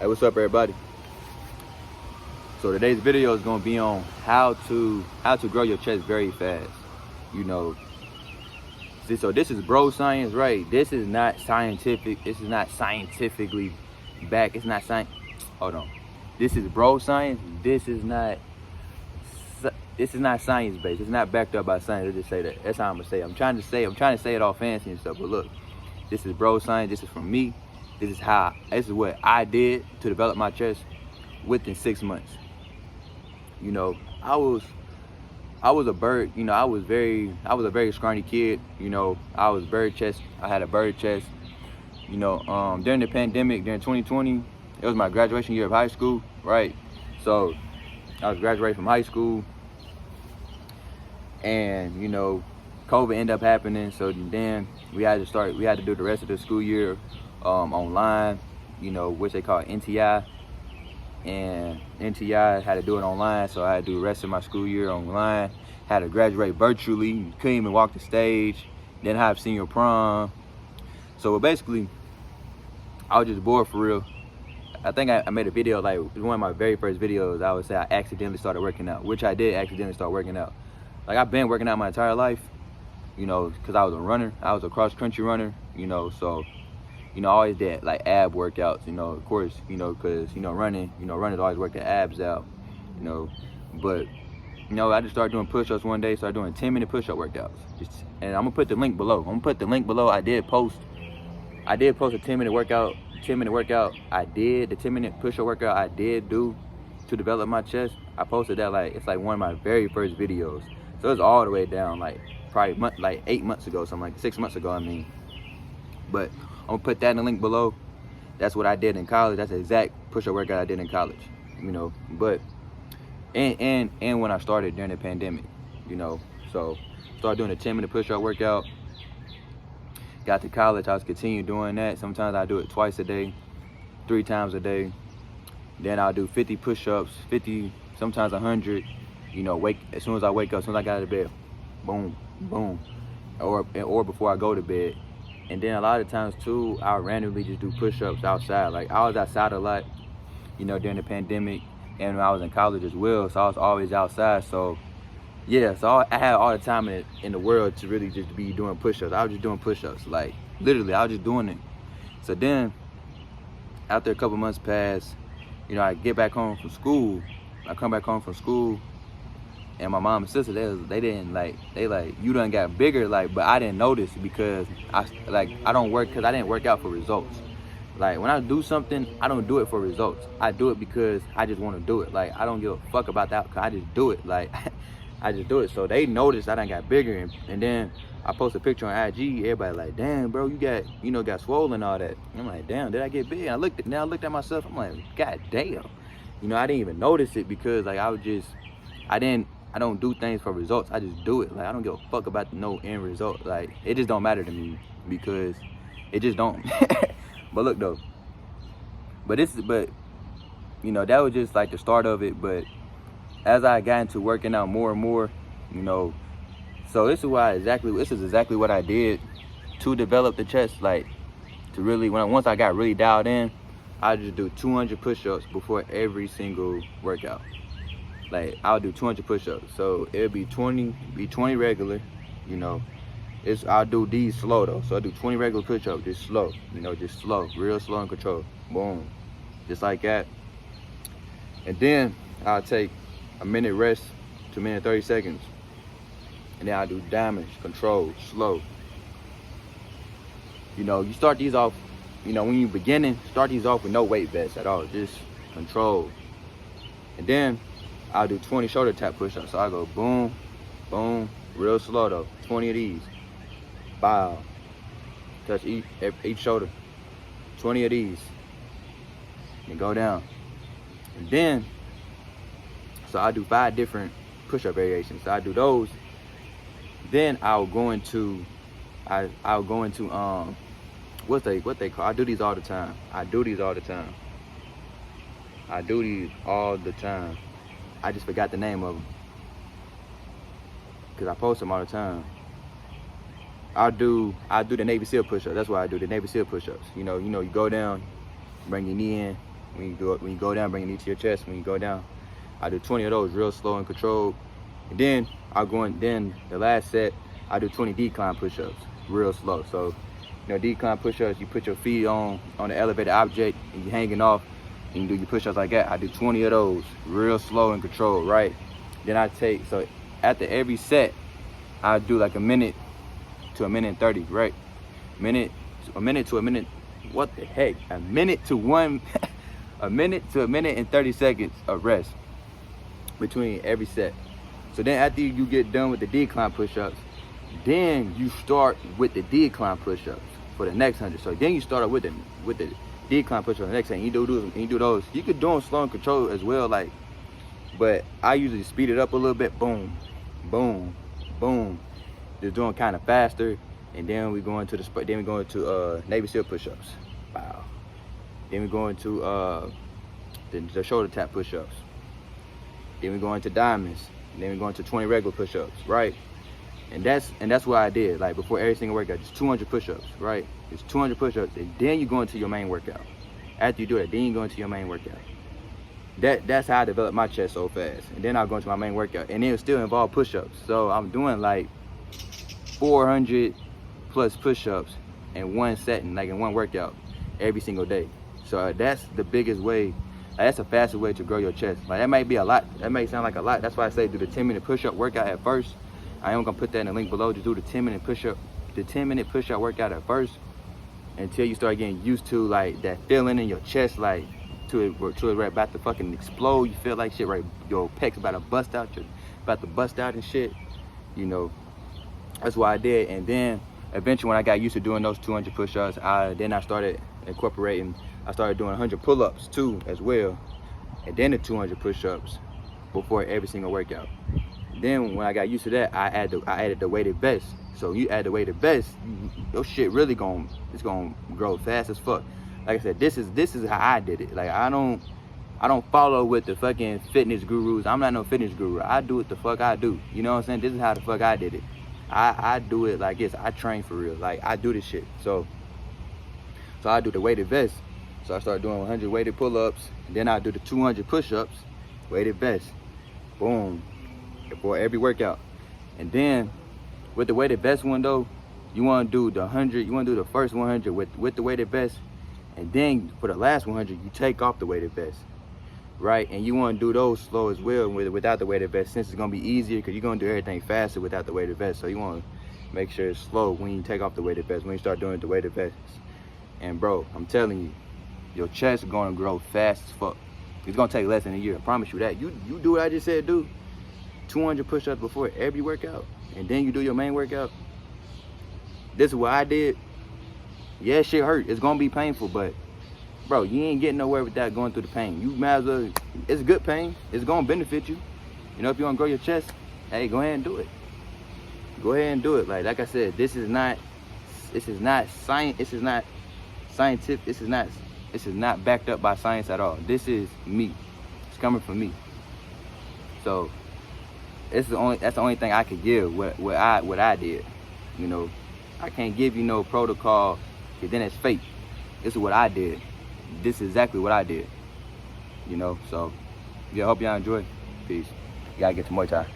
Hey, what's up, everybody? So today's video is going to be on how to grow your chest very fast. You know, so this is bro science, right? This is not scientific. This is not scientifically back. It's not science. Hold on. This is bro science. This is not science based. It's not backed up by science. Let's just say that. That's how I'm gonna say it. I'm trying to say it all fancy and stuff. But look, this is bro science. This is from me. This is what I did to develop my chest within 6 months. You know, I was a bird. You know, I was a very scrawny kid. You know, I had a bird chest. You know, during the pandemic, during 2020, it was my graduation year of high school, right? So I was graduating from high school, and you know, COVID ended up happening. So then we had to do the rest of the school year online. You know, which they call NTI. And NTI had to do it online, so I had to do the rest of my school year online. Had to graduate virtually, couldn't even walk the stage, didn't have senior prom. So basically, I was just bored for real. I think I made a video, like one of my very first videos, I would say I accidentally started working out, which I did accidentally start working out. Like I've been working out my entire life, you know, because I was a runner, I was a cross-country runner, you know, so you know, I always did like ab workouts, you know, of course, you know, because, you know, runners always work their abs out, you know, but, you know, I just started doing push-ups one day, started doing 10-minute push-up workouts, and I'm gonna put the link below. I did post a 10-minute workout, the 10-minute push-up workout I did do to develop my chest. I posted that, like, it's like one of my very first videos. So it's all the way down, like, probably like 8 months ago, something like 6 months ago, I mean. But I'm gonna put that in the link below. That's what I did in college. That's the exact push-up workout I did in college, you know. But and when I started during the pandemic, you know. So started doing a 10-minute push-up workout. Got to college, I was continuing doing that. Sometimes I do it twice a day, 3 times a day. Then I'll do 50 push-ups, 50, sometimes 100. You know, as soon as I wake up, as soon as I got out of bed, boom, boom, or before I go to bed. And then a lot of times too, I'll randomly just do push-ups outside. Like I was outside a lot, you know, during the pandemic, and when I was in college as well, so I was always outside. So yeah, so I had all the time in the world to really just be doing push-ups. I was just doing push-ups, like literally, I was just doing it. So then, after a couple months passed, you know, I get back home from school. I come back home from school, and my mom and sister, they like, you done got bigger, like, but I didn't notice because I didn't work out for results. Like when I do something, I don't do it for results. I do it because I just want to do it. Like I don't give a fuck about that, cause I just do it. Like I just do it. So they noticed I done got bigger, and then I post a picture on IG. Everybody like, damn, bro, you got swollen and all that. And I'm like, damn, did I get big? And I looked at myself. I'm like, god damn. You know, I didn't even notice it because like I don't do things for results. I just do it. Like I don't give a fuck about no end result. Like it just don't matter to me because it just don't. But look though. But you know, that was just like the start of it. But as I got into working out more and more, you know, so this is exactly what I did to develop the chest. Like to really, once I got really dialed in, I just do 200 push-ups before every single workout. Like I'll do 200 push-ups, so it'll be 20 regular, you know. I'll do these slow though, so I'll do 20 regular push-ups, just slow, you know, just slow, real slow and control, boom, just like that. And then I'll take a minute rest, 2 minutes 30 seconds, and then I'll do damage, control, slow. You know, you start these off, you know, when you're beginning, start these off with no weight vest at all, just control. And then I'll do 20 shoulder tap push-ups. So I go boom, boom, real slow though. 20 of these. Bow. Touch each shoulder. 20 of these. And go down. And then, so I do 5 different push-up variations. So I do those. Then I'll go into what they call. I do these all the time. I just forgot the name of them because I post them all the time. I do the Navy SEAL push-ups. That's what I do, the Navy SEAL push-ups. You know, you go down, bring your knee in, When you go down, bring your knee to your chest. When you go down, I do 20 of those real slow and controlled. And then then the last set, I do 20 decline push-ups, real slow. So, decline push-ups, you put your feet on the elevated object and you're hanging off, and you do your push-ups like that. I do 20 of those, real slow and controlled, right? Then so after every set, I do like a minute to a minute and 30, right? A minute to a minute, what the heck? A minute to a minute and 30 seconds of rest between every set. So then after you get done with the decline push-ups, then you start with the decline push-ups for the next 100. So then you start with the decline push-ups the next 100. You do those. You could do them slow and controlled as well, but I usually speed it up a little bit. Boom, boom, boom. Just doing kind of faster, and then we go into Navy SEAL push-ups. Wow. Then we go into the shoulder tap push-ups. Then we go into diamonds. And then we go into 20 regular push-ups, right? And that's what I did. Like before every single workout, just 200 push-ups, right? It's 200 push-ups, and then you go into your main workout. After you do it, then you go into your main workout. That's how I developed my chest so fast. And then I'll go into my main workout, and it still involve push-ups. So I'm doing like 400 plus push-ups in one setting, like in one workout, every single day. So that's the biggest way. That's a faster way to grow your chest. Like that might be a lot. That may sound like a lot. That's why I say do the 10-minute push-up workout at first. I am gonna put that in the link below. Just do the 10-minute push-up workout at first, until you start getting used to like that feeling in your chest, like to it right about to fucking explode. You feel like shit, right? Your pecs about to bust out. You're about to bust out and shit. That's what I did. And then eventually, when I got used to doing those 200 push-ups, then I started incorporating. I started doing 100 pull-ups too, as well, and then the 200 push-ups before every single workout. Then when I got used to that, I added the weighted vest. So you add the weighted vest, your shit really gonna grow fast as fuck. Like I said, this is how I did it. Like I don't follow with the fucking fitness gurus. I'm not no fitness guru. I do what the fuck I do. You know what I'm saying? This is how the fuck I did it. I do it like this. I train for real. Like I do this shit. So I do the weighted vest. So I started doing 100 weighted pull-ups, and then I do the 200 push-ups, weighted vest, boom, before every workout. And then with the weighted vest one though, you want to do the 100. You want to do the first 100 with the weighted vest, and then for the last 100, you take off the weighted vest, right? And you want to do those slow as well without the weighted vest, since it's gonna be easier because you're gonna do everything faster without the weighted vest. So you want to make sure it's slow when you take off the weighted vest, when you start doing the weighted vests. And bro, I'm telling you, your chest is gonna grow fast as fuck. It's gonna take less than a year, I promise you that. You do what I just said, do 200 push-ups before every workout, and then you do your main workout. This is what I did. Yeah, shit hurt. It's gonna be painful, but bro, you ain't getting nowhere without going through the pain. You might as well. It's good pain. It's gonna benefit you. If you wanna grow your chest, hey, go ahead and do it. Go ahead and do it. Like I said, this is not science. This is not scientific. This is not backed up by science at all. This is me. It's coming from me. So that's the only thing I could give. What I did. I can't give you no protocol, because then it's fake. This is what I did. This is exactly what I did. So yeah, hope y'all enjoy. Peace. You gotta get to Muay Thai.